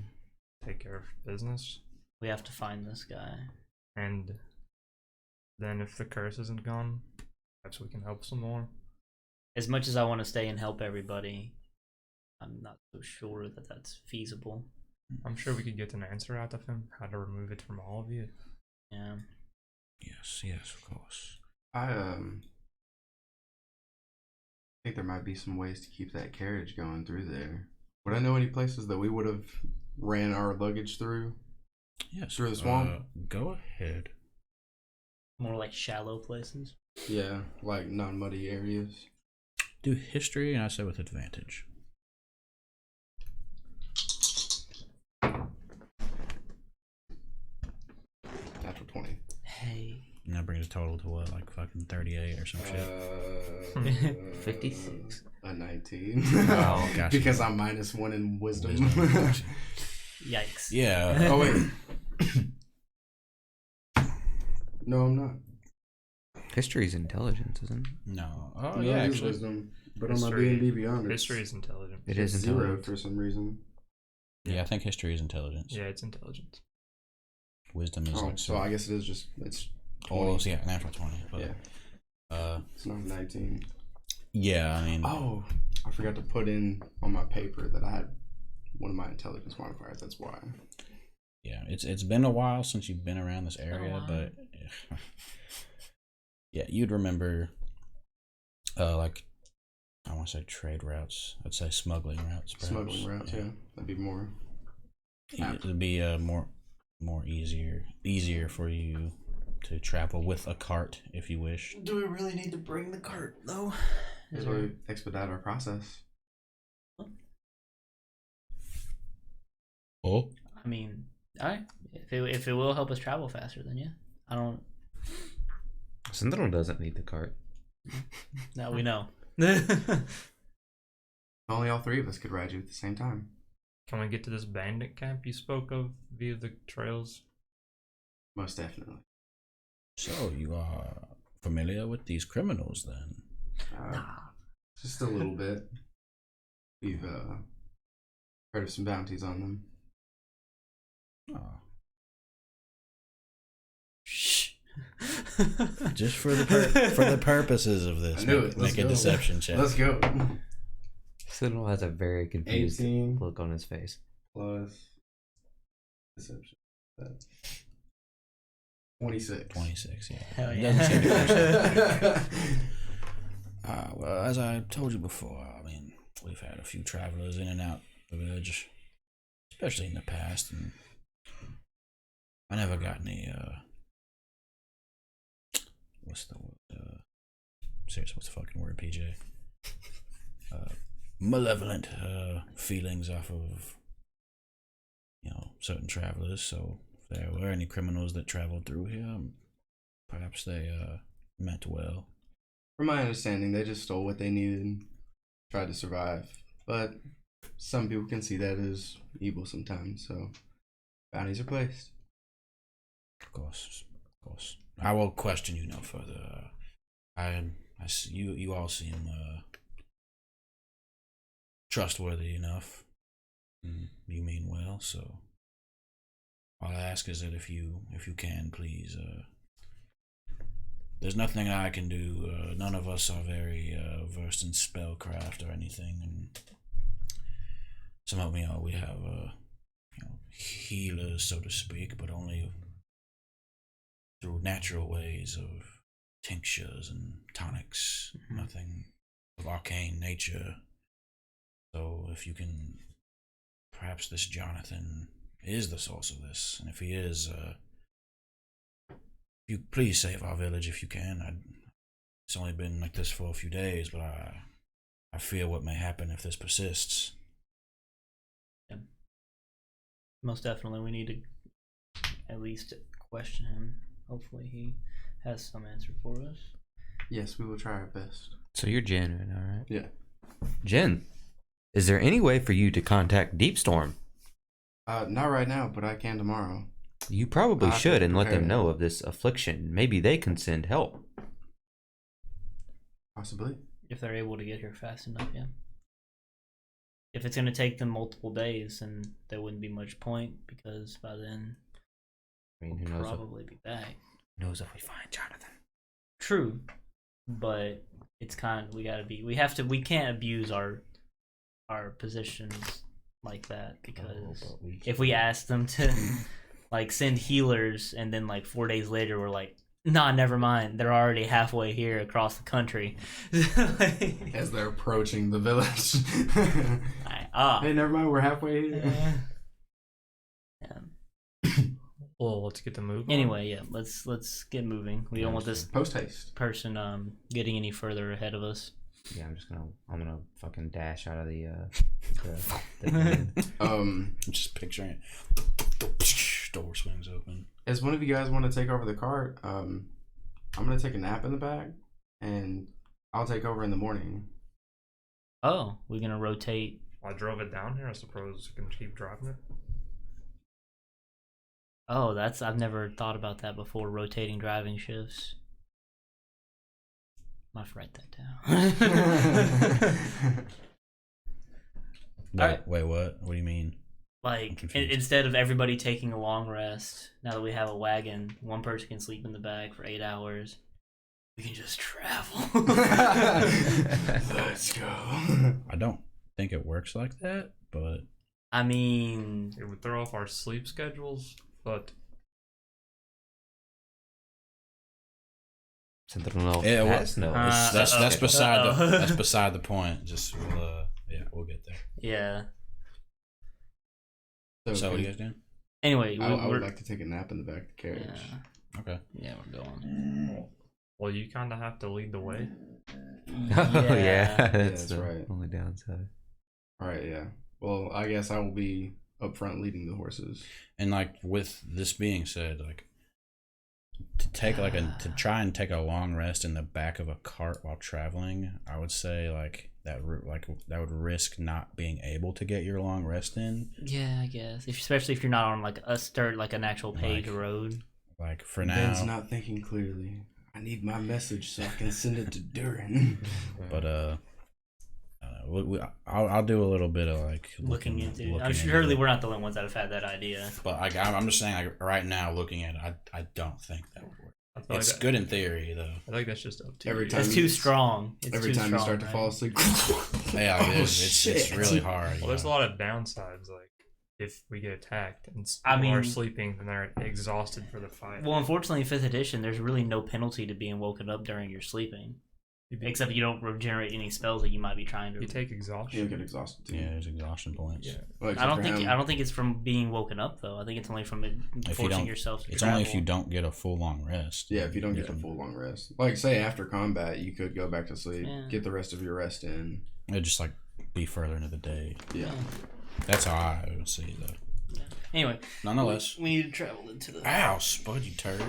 take care of business. we have to find this guy. And then if the curse isn't gone, perhaps we can help some more. As much as I want to stay and help everybody, I'm not so sure that that's feasible. I'm sure we could get an answer out of him, how to remove it from all of you. Yeah. Yes, of course. I think there might be some ways to keep that carriage going through there. Would I know any places that we would have ran our luggage through? Yes. Through the swamp? Go ahead. More like shallow places. Yeah, like non-muddy areas. Do history, and I say with advantage. Natural 20. Hey. And that brings a total to what, like fucking 38 or some shit? 56. A 19. Oh, gotcha. Because I'm -1 in wisdom. Gotcha. Yikes. Yeah. Oh, wait. No, I'm not. History is intelligence, isn't it? No. Oh, No, yeah, it is actually. wisdom. But on my History- D&D Beyond, it's History is intelligence. It is 0 intelligence. for some reason. Yeah, I think history is intelligence. Yeah, it's intelligence. Wisdom is Oh, like so I guess it is just, it's 20. almost, yeah, natural 20. But, Yeah. It's not 19. yeah, I mean. Oh, I forgot to put in on my paper that I had one of my intelligence modifiers. That's why. Yeah, it's been a while since you've been around this been a area, while. but yeah, you'd remember, like, I want to say trade routes. I'd say smuggling routes. Perhaps. Smuggling routes, yeah. That'd be more. Yeah, it'd be more easier for you to travel with a cart if you wish. Do we really need to bring the cart though? Is It'll there... expedite our process. Oh, I mean, alright. If it will help us travel faster, then yeah. I don't. Sentinel doesn't need the cart. Now we know. Only all three of us could ride you at the same time. Can we get to this bandit camp you spoke of via the trails? Most definitely. so you are familiar with these criminals then? Just a little bit. We've heard of some bounties on them. Oh. Shh. Just for the purposes of this, I knew it. Let's make a go. deception check. Let's go. Sentinel has a very confused 18 look on his face. plus deception. That's 26. 26, yeah. Hell It yeah. doesn't seem to well, as I told you before, I mean, we've had a few travelers in and out the village, especially in the past, and I never got any, seriously, what's the fucking word, PJ? Malevolent, feelings off of, certain travelers, so if there were any criminals that traveled through here, perhaps they, meant well. From my understanding, they just stole what they needed and tried to survive. But some people can see that as evil sometimes, so bounties are placed. Of course. I will question you no further. I see you all seem trustworthy enough. You mean well, so all I ask is that if you can, please. There's nothing I can do. None of us are very versed in spellcraft or anything, and some we have healers, so to speak, but only through natural ways of tinctures and tonics. Nothing of arcane nature. So if you can, perhaps this Jonathan is the source of this, and if he is, you please save our village if you can. It's only been like this for a few days, but I fear what may happen if this persists. Yeah. Most definitely, we need to at least question him. Hopefully, he has some answer for us. Yes, we will try our best. So you're Jen right now, right? Yeah. Jen, is there any way for you to contact Deepstorm? Not right now, but I can tomorrow. You probably should and let them prepare. know of this affliction. Maybe they can send help. Possibly. If they're able to get here fast enough, yeah. If it's going to take them multiple days, then there wouldn't be much point, because by then I mean, who we'll knows? probably be back. Knows if we find Jonathan. True, but it's kind of, we can't abuse our positions like that, because if we ask them to like send healers and then like 4 days later we're like, nah, never mind, they're already halfway here across the country. As they're approaching the village. Hey, never mind, we're halfway here. Yeah. Well, let's get the move on. Anyway, yeah, let's get moving. We don't want this Post haste. person getting any further ahead of us. Yeah, I'm gonna fucking dash out of the den. I'm just picturing it. Door swings open. As one of you guys want to take over the cart, I'm gonna take a nap in the back, and I'll take over in the morning. Oh, we're gonna rotate. I drove it down here. I suppose you can keep driving it. Oh, I've never thought about that before. Rotating driving shifts. I have to write that down. Wait, what? What do you mean? Like, instead of everybody taking a long rest, now that we have a wagon, one person can sleep in the back for 8 hours. We can just travel. Let's go. I don't think it works like that, but I mean, It would throw off our sleep schedules, but Something else. Yeah, well, That's no. that's beside the point. Just we'll get there. yeah. So what are you guys doing? Anyway, I would like to take a nap in the back of the carriage. Yeah, Okay. yeah, we're going. well, you kind of have to lead the way. Oh yeah, that's that's the right. only downside. All right, yeah. Well, I guess I will be up front leading the horses. And like with this being said, like to try and take a long rest in the back of a cart while traveling, I would say that would risk not being able to get your long rest in. Yeah, I guess. Especially if you're not on like an actual paved road. Like for Ben's now, not thinking clearly. I need my message so I can send it to Durin. but I'll do a little bit of like Looking into it. looking I'm into surely it. we're not the only ones that have had that idea. But I'm just saying, like, right now, looking at it, I don't think that would work. I feel It's like good in theory, though. I think that's just up to Every you. time It's too strong. Every time you start to fall asleep. Yeah, Oh, it's really hard. Well, there's a yeah. lot of downsides. Like if we get attacked and I people are mean- sleeping, then they're exhausted for the fight. Well, unfortunately, in 5th edition, there's really no penalty to being woken up during your sleeping. Except you don't regenerate any spells that you might be trying to. you take You'll exhaustion. get exhausted too. Yeah, there's exhaustion points. Yeah. Well, I except don't for think him. I don't think it's from being woken up though. I think it's only from forcing yourself to It's travel. only if you don't get a full long rest. Yeah, if you don't get a full long rest. Like, say, after combat, you could go back to sleep, Yeah. get the rest of your rest in. It'd just like be further into the day. Yeah. That's how I would see it, though. Anyway, Nonetheless. we need to travel into the. Ow, Spud, you turd.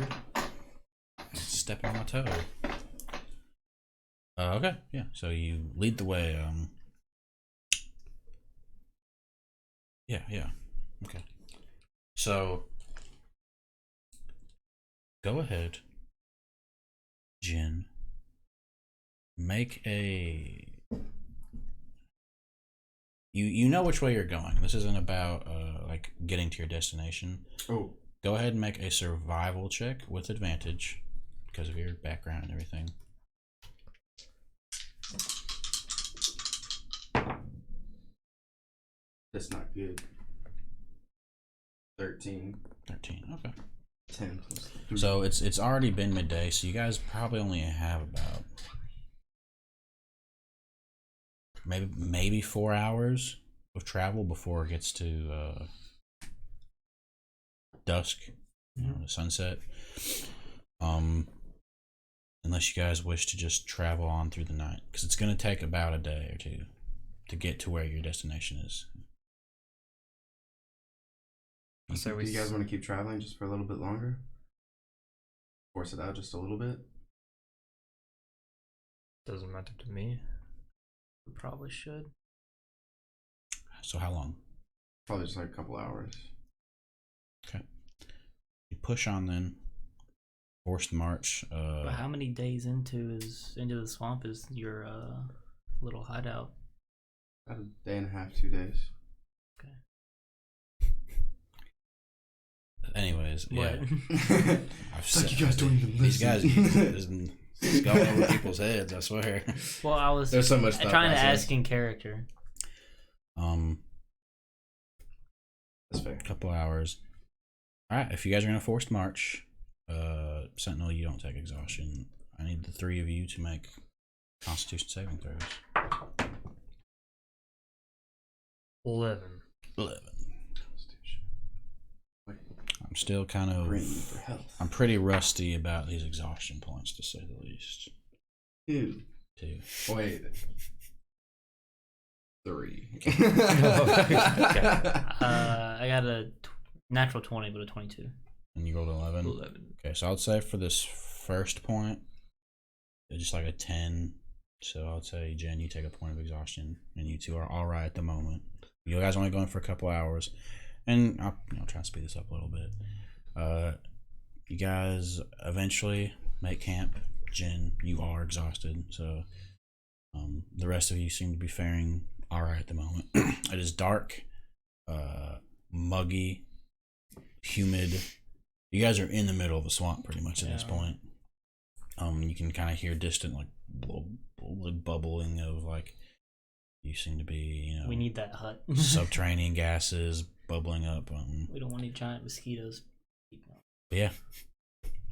Stepping on my toe. Okay, yeah. So you lead the way. Yeah. Okay. So go ahead, Jin. Make a. you know which way you're going. This isn't about like getting to your destination. Oh, Go ahead and make a survival check with advantage because of your background and everything. that's not good. 13. 13. Okay. 10 plus 3. So it's already been midday, so you guys probably only have about maybe 4 hours of travel before it gets to dusk, the sunset. Unless you guys wish to just travel on through the night, because it's going to take about a day or two to get to where your destination is. So Do you guys want to keep traveling just for a little bit longer? Force it out just a little bit? Doesn't matter to me. We probably should. So how long? Probably just like a couple hours. Okay. You push on then. Forced march. But how many days into the swamp is your little hideout? About a day and a half, 2 days. Okay. Anyways, What? yeah. It's like you guys don't even These listen. guys it's going over people's heads, I swear. Well, I was There's so much stuff trying to processed. ask in character. That's fair. Couple hours. Alright, if you guys are gonna forced march, Sentinel, you don't take exhaustion. I need the 3 of you to make Constitution saving throws. 11. 11. I'm still kind Green of. for health. I'm pretty rusty about these exhaustion points, to say the least. 2. 2. Wait. 3. I got a natural 20, but a 22. And you rolled 11? 11. Okay, so I'd say for this first point, it's just like a 10. So I'd say, Jen, you take a point of exhaustion, and you two are alright at the moment. You guys are only going for a couple hours. And I'll try and speed this up a little bit. You guys eventually make camp. Jen, you are exhausted, so the rest of you seem to be faring alright at the moment. It is dark, muggy, humid. You guys are in the middle of a swamp pretty much at this point. You can kind of hear distant like bubbling of like you seem to be, We need that hut. subterranean gases bubbling up. We don't want any giant mosquitoes. Yeah.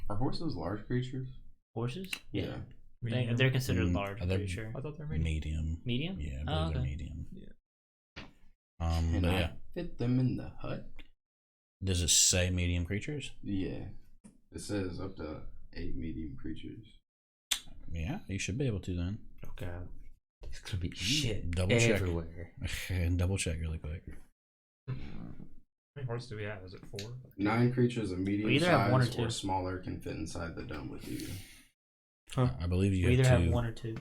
Are horses large creatures? Horses? Yeah. They're considered large, I'm they're- pretty sure. I thought they were medium. Medium. Medium? Yeah, I Oh, believe they're okay. medium. Yeah. Can But I yeah. fit them in the hut? Does it say medium creatures? Yeah. It says up to 8 medium creatures. Yeah, you should be able to then. Oh god. It's gonna be shit Double check. everywhere. Double check really quick. How many horses do we have? Is it 4? 9 creatures of medium We either have one or size two. or smaller can fit inside the dome with you. Huh. I believe you We either have have two. one or two.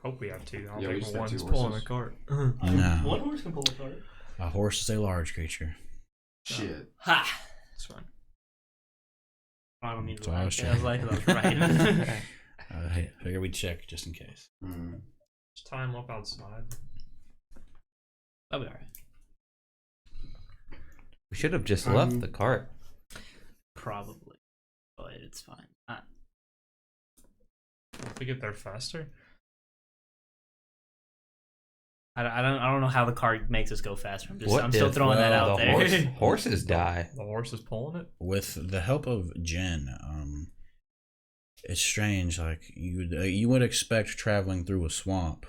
Hope we have 2. I Yeah, we don't just think have one's 2 pulling a horses. cart. No. One horse can pull a cart. A horse is a large creature. Shit. Ha! It's fine. I don't need to So I was lie. I was like, I was right. Hey, figure we'd check just in case. Just tie him up outside. That'll be alright. We should have just left the cart. Probably. But it's fine. If we get there faster. I don't know how the cart makes us go faster. I'm What still if, throwing that well, out the there. horses die. The horse is pulling it. With the help of Jen, it's strange. Like you would expect traveling through a swamp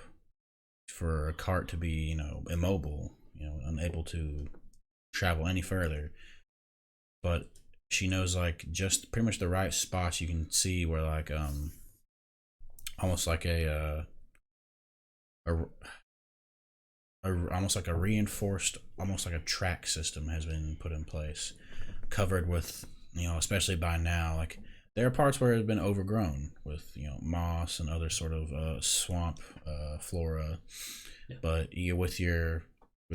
for a cart to be, immobile, unable to travel any further. But she knows like just pretty much the right spots you can see where like almost like almost like a reinforced, almost like a track system has been put in place, covered with, especially by now, like there are parts where it's been overgrown with, moss and other sort of swamp flora. Yeah. But with your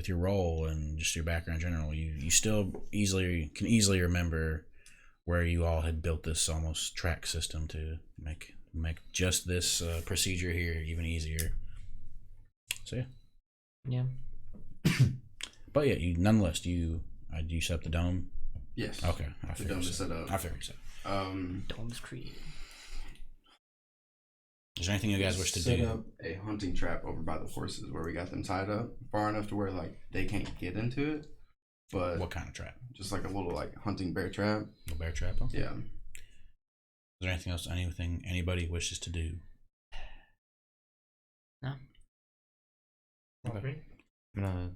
role and just your background in general, you still can easily remember where you all had built this almost track system to make just this procedure here even easier. So yeah. Yeah. But yeah, you nonetheless you set up the dome. Yes. Okay, I The figured dome so. is set up. I figured so. Dome's created. Is there anything you guys wish to set do? up a hunting trap over by the horses where we got them tied up far enough to where like they can't get into it. But What kind of trap? just like a little like hunting bear trap. A bear trap? Okay. Yeah. Is there anything else? Anything anybody wishes to do? No. Okay. I'm gonna.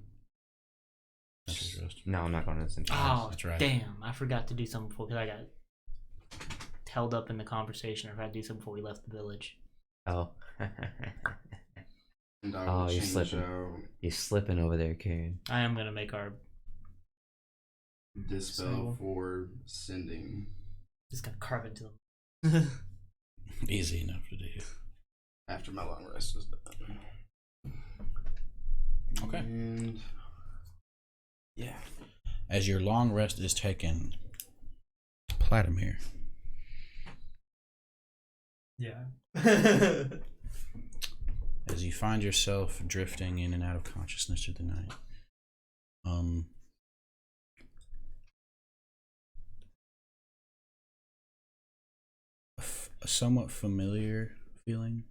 Century's Roast. No, I'm not going to Century. Oh, That's right. damn. I forgot to do something before because I got held up in the conversation. Or if I do something before we left the village. Oh. And I Oh, will you're change slipping. out You're slipping over there, Karen. I am going to make our. dispel Symbol. for sending Just going to carve into them. Easy enough to do. after my long rest is done. Okay. And yeah. As your long rest is taken, Platimir, Yeah. as you find yourself drifting in and out of consciousness through the night, a somewhat familiar feeling.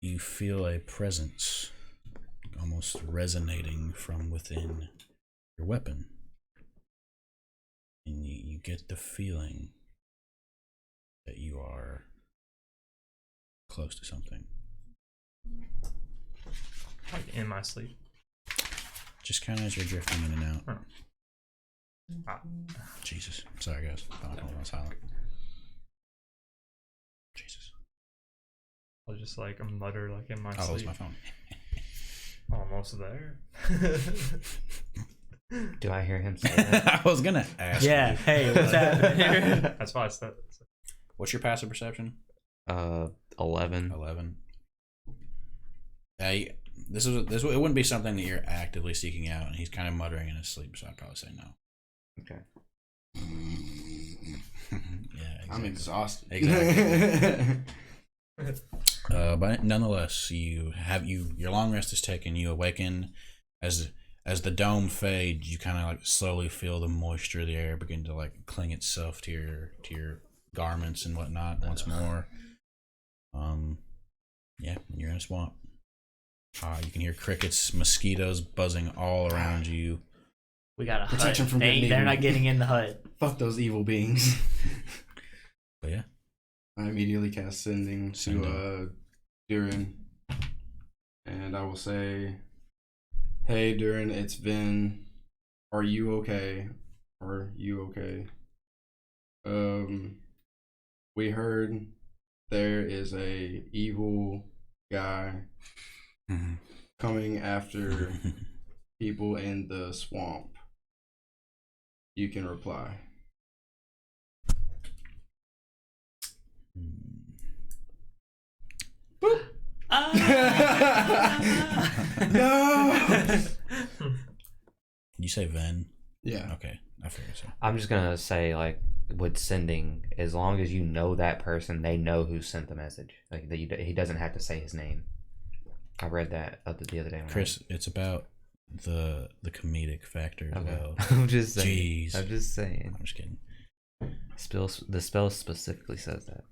You feel a presence almost resonating from within your weapon. And you get the feeling that you are close to something. Like in my sleep. Just kind of as you're drifting in and out. Ah. Jesus. Sorry, guys. Thought I was silent. Jesus. I'll just like mutter like in my Oh, that was sleep. my phone. Almost there. Do I hear him say that? I was going to ask. Yeah. you. Hey, what's happening here? That's why I said. What's your passive perception? 11. 11. Hey, it wouldn't be something that you're actively seeking out, and he's kind of muttering in his sleep, so I'd probably say no. Okay. Yeah, exactly. I'm exhausted. Exactly. But nonetheless, your long rest is taken. You awaken as the dome fades. You kind of like slowly feel the moisture of the air begin to like cling itself to your garments and whatnot once more. Yeah, you're in a swamp. You can hear crickets, mosquitoes buzzing all around you. We got a Protection hut. from getting They're eaten. not getting in the hut. Fuck those evil beings. But yeah, I immediately cast sending Send to Durin. And I will say, hey Durin, it's Vin. Are you okay? Are you okay? We heard there is a evil guy coming after people in the swamp. You can reply. No. You say Ven? Yeah. Okay, I figured so. I'm just going to say, like, with sending, as long as you know that person, they know who sent the message. Like, he doesn't have to say his name. I read that the other day. Chris, it's about the comedic factor as Okay. well. I'm just saying. Jeez. I'm just saying. I'm just kidding. The spell specifically says that.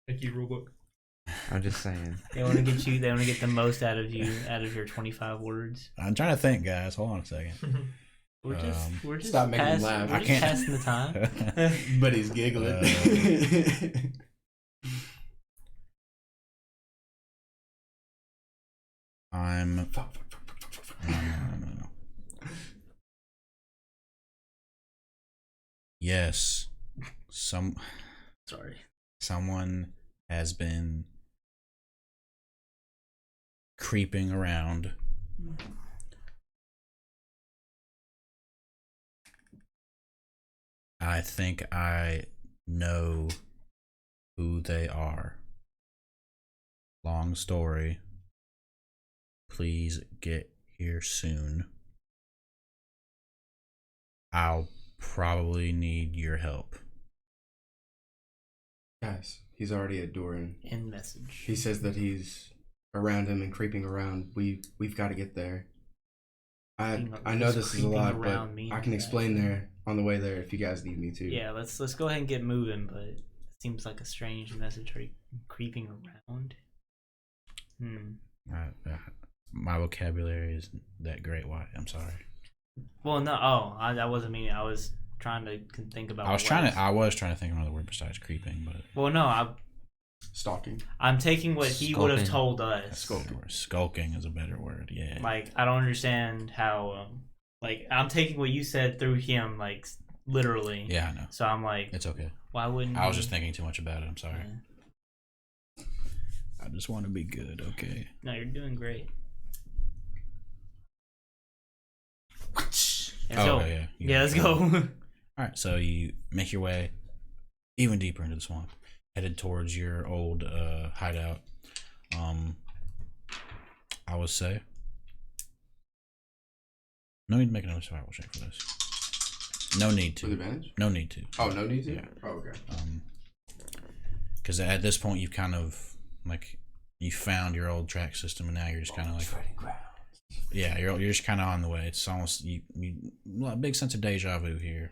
Thank you, rulebook. I'm just saying. They want to get you. They want to get the most out of you, out of your 25 words. I'm trying to think, guys. Hold on a second. We're just Stop making me pass- laugh. We're I just can't- passing the time. But he's giggling. I'm. No. Yes, Sorry. someone has been creeping around. I think I know who they are. Long story. Please get here soon. I'll probably need your help. Guys, he's already at Durin. End message. He says that he's around him and creeping around. We've got to get there. I Creeping- know this is a creeping lot, but around means I can explain that. there on the way there if you guys need me to. Yeah, let's go ahead and get moving. But it seems like a strange message. Are you creeping around? My vocabulary isn't that great. Why? I'm sorry. Well, no. Oh, that wasn't me. I was trying to think about. I was trying to think of another word besides creeping, but Well, no. Stalking. I'm taking what he would have Skulking. told us. skulking is a better word. Yeah. Like, I don't understand how. Like, I'm taking what you said through him, like literally. Yeah, I know. So I'm like, It's okay. why wouldn't? I was he- just thinking too much about it. I'm sorry. Yeah. I just want to be good. Okay. No, you're doing great. Let's go. Okay, yeah. Yeah, let's go. All right, so you make your way even deeper into the swamp, headed towards your old hideout. I would say no need to make another survival check for this. No need With to. advantage? No need to. Oh, no need to? Yeah. Oh, okay. Because at this point you kind of like you found your old track system, and now you're just kind of like yeah, you're just kind of on the way. It's almost you a big sense of deja vu here.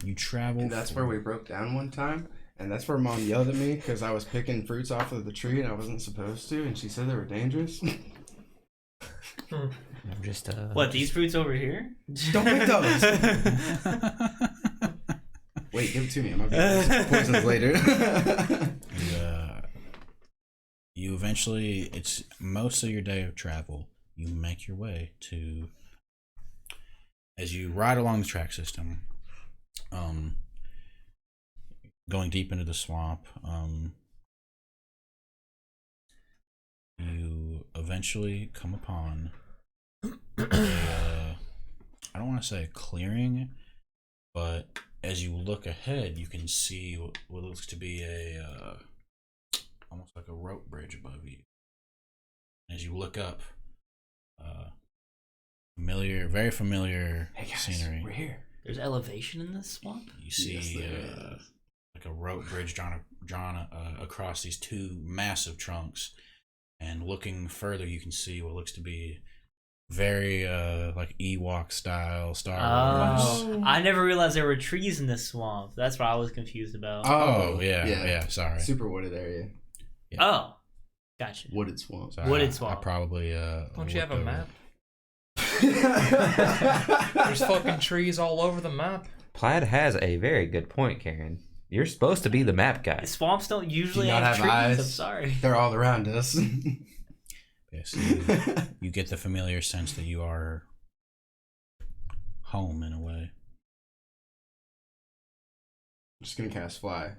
You travel. And that's where we broke down one time. And that's where Mom yelled at me because I was picking fruits off of the tree and I wasn't supposed to. And she said they were dangerous. I'm just What, these fruits over here? Don't pick those. Wait, give it to me. I might be poisoned later. You eventually, it's most of your day of travel, you make your way to, as you ride along the track system, going deep into the swamp, you eventually come upon I don't want to say a clearing, but as you look ahead, you can see what looks to be almost like a rope bridge above you. As you look up, very familiar scenery. We're here. There's elevation in this swamp? You see Yes, there is. like a rope bridge drawn across these two massive trunks, and looking further, you can see what looks to be very like Ewok style Star Wars. Oh, I never realized there were trees in this swamp. That's what I was confused about. Oh yeah. Sorry. Super wooded area. Oh, gotcha. Wooded swamp. Sorry, Wooded I swamp. probably Don't you have a looked map? There's There's fucking trees all over the map. Plaid has a very good point, Karen. You're supposed to be the map guy. Swamps don't usually Do you not have have trees. eyes? I'm sorry. They're all around us. Yes, you get the familiar sense that you are home in a way. I'm just gonna cast fly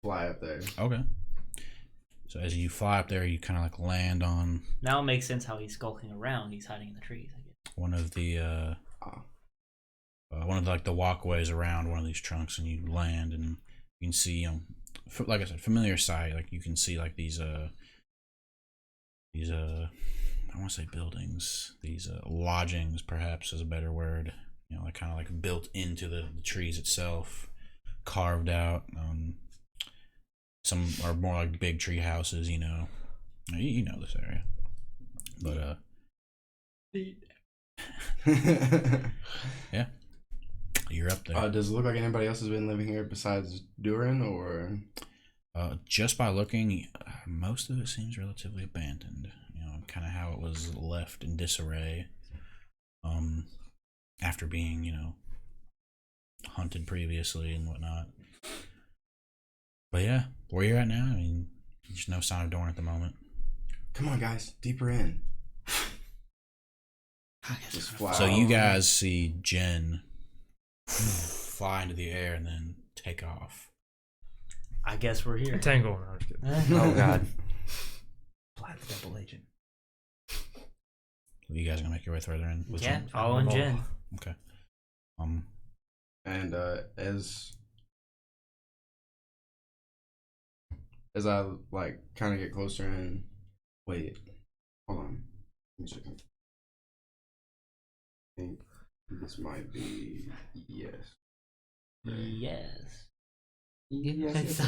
up there. Okay. So as you fly up there, you kind of like land on Now it makes sense how he's skulking around. He's hiding in the trees. I guess. one of the like the walkways around one of these trunks, and you land, and you can see, like I said, familiar sight. Like you can see like these I want to say buildings, these lodgings, perhaps is a better word. Like kind of like built into the trees itself, carved out. Some are more like big tree houses. You know this area, but yeah, you're up there. Does it look like anybody else has been living here besides Durin, or? Just by looking, most of it seems relatively abandoned. Kind of how it was left in disarray. After being, hunted previously and whatnot. But yeah, where you're at now, I mean, there's no sign of Dorn at the moment. Come on, guys, deeper in. Just fly. So you guys see Jen fly into the air and then take off. I guess we're here. Tangle. No, I'm just kidding. Oh God. Plaid's double agent. You guys gonna make your way further in? With Yeah, Jen? following Jen. Okay. And as I like kind of get closer and wait, hold on, let me check. I think this might be yes. Yes. Yes.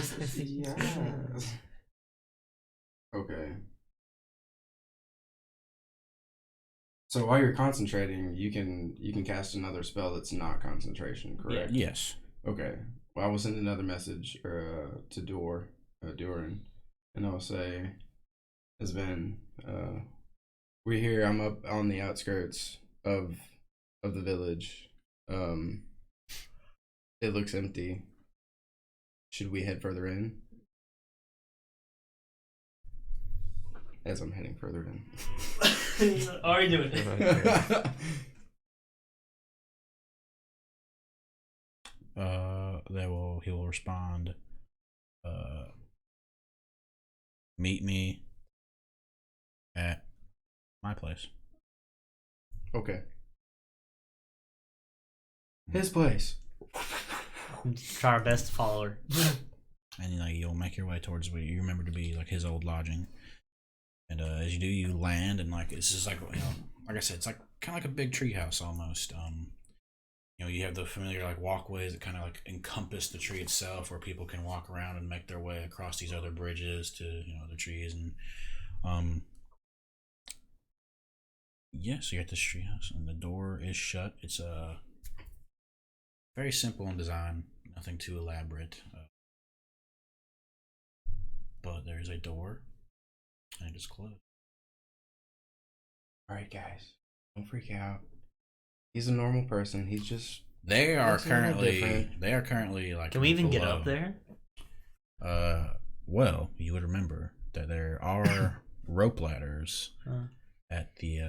Okay. So while you're concentrating, you can cast another spell that's not concentration, correct? Yes. Okay. Well, I will send another message to Durin, and I will say, Sven, we're here. I'm up on the outskirts of the village. It looks empty. Should we head further in? As I'm heading further in. Are you doing it? He will respond. Meet me at my place. Okay. His place. Try our best to follow her. And you'll make your way towards what you remember to be like his old lodging. And as you do, you land, and like it's just like like I said, it's like kind of like a big treehouse almost. You have the familiar like walkways that kind of like encompass the tree itself, where people can walk around and make their way across these other bridges to other trees. And so you're at this treehouse, and the door is shut. It's very simple in design, nothing too elaborate. But there's a door, and it is closed. Alright, guys. Don't freak out. He's a normal person. He's just... They are looks a little currently different. like... Can we even get below. up there? Well, you would remember that there are rope ladders at the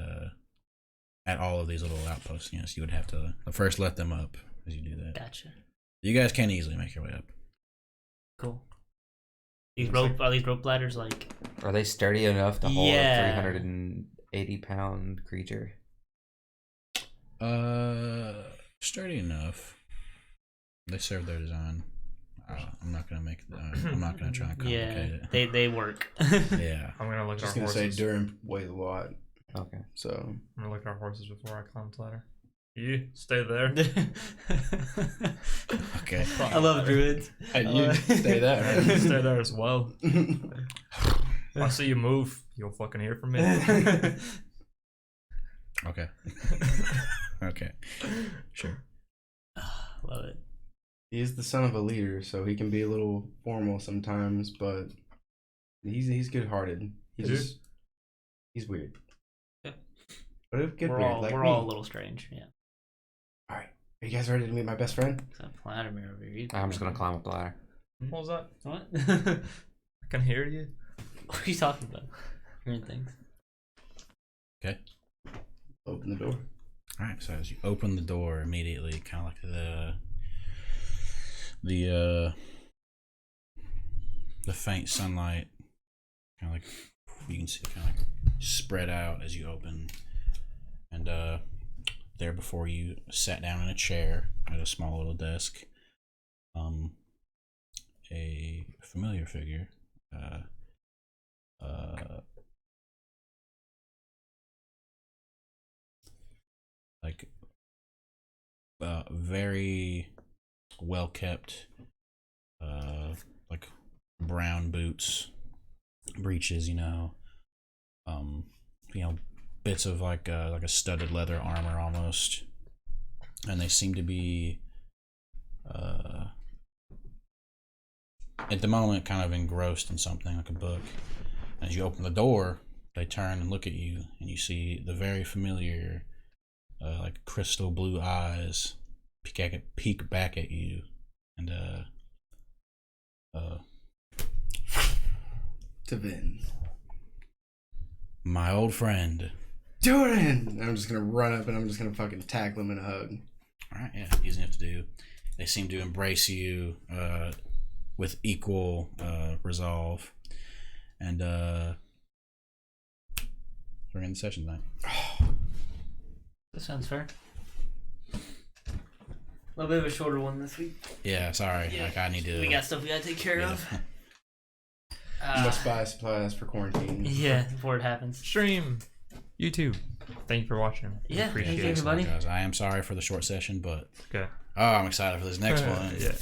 at all of these little outposts. Yes, you would have to first let them up as you do that. Gotcha. You guys can easily make your way up. Cool. Are these rope ladders like? Are they sturdy enough to hold Yeah. a 380-pound creature? Sturdy enough. They serve their design. I'm not gonna I'm not gonna try and complicate it. They work. Yeah. I'm gonna look at Just our gonna say horses. Durin weighs a lot, Okay. so... I'm gonna look at our horses before I climb the ladder. You stay there. Okay. I love druids. And you stay there. You stay there as well. If I see you move, you'll fucking hear from me. Okay. Okay. Sure. Love it. He's the son of a leader, so he can be a little formal sometimes, but he's good-hearted. He's weird. Yeah. But a good We're weird, all like we're me. all a little strange. Yeah. All right, are you guys ready to meet my best friend? Except Vladimir over here. I'm just gonna climb up the ladder. What was that? What? I can hear you. What are you talking about? Hearing things. Okay. Open the door. All right. So as you open the door immediately, kind of like the faint sunlight, kind of like you can see, kind of like spread out as you open, and there before you, sat down in a chair at a small little desk, a familiar figure, like very well kept, like brown boots, breeches, bits of like a studded leather armor almost, and they seem to be at the moment kind of engrossed in something like a book. As you open the door, they turn and look at you, and you see the very familiar like crystal blue eyes peek back at you, and To Vin. my old friend. Durin! I'm just gonna run up and I'm just gonna fucking tackle him in a hug. All right, yeah, easy enough to do. They seem to embrace you with equal resolve, and we're in the session tonight. That sounds fair. A little bit of a shorter one this week. Yeah, sorry. Yeah. Like I need to. We got stuff we gotta take care of. Must buy supplies for quarantine. Yeah, before it happens. Stream. YouTube. Thank you for watching. We Yeah, appreciate thank you, it. everybody. Guys, I am sorry for the short session, but Okay. I'm excited for this next one. Yeah.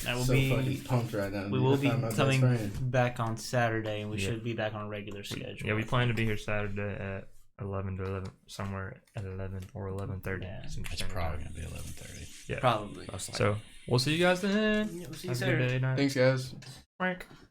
I will so be. fucking pumped right now. We dude. will I be found my best coming friend. back on Saturday, and we Yeah. should be back on a regular schedule. Yeah, we plan to be here Saturday at 11 to 11, somewhere at 11 or 11:30. Yeah. It's probably gonna be 11:30. Yeah. Probably. Most likely. So we'll see you guys then. Yeah, we'll see you Have a good Saturday. day, night. Thanks, guys. Frank.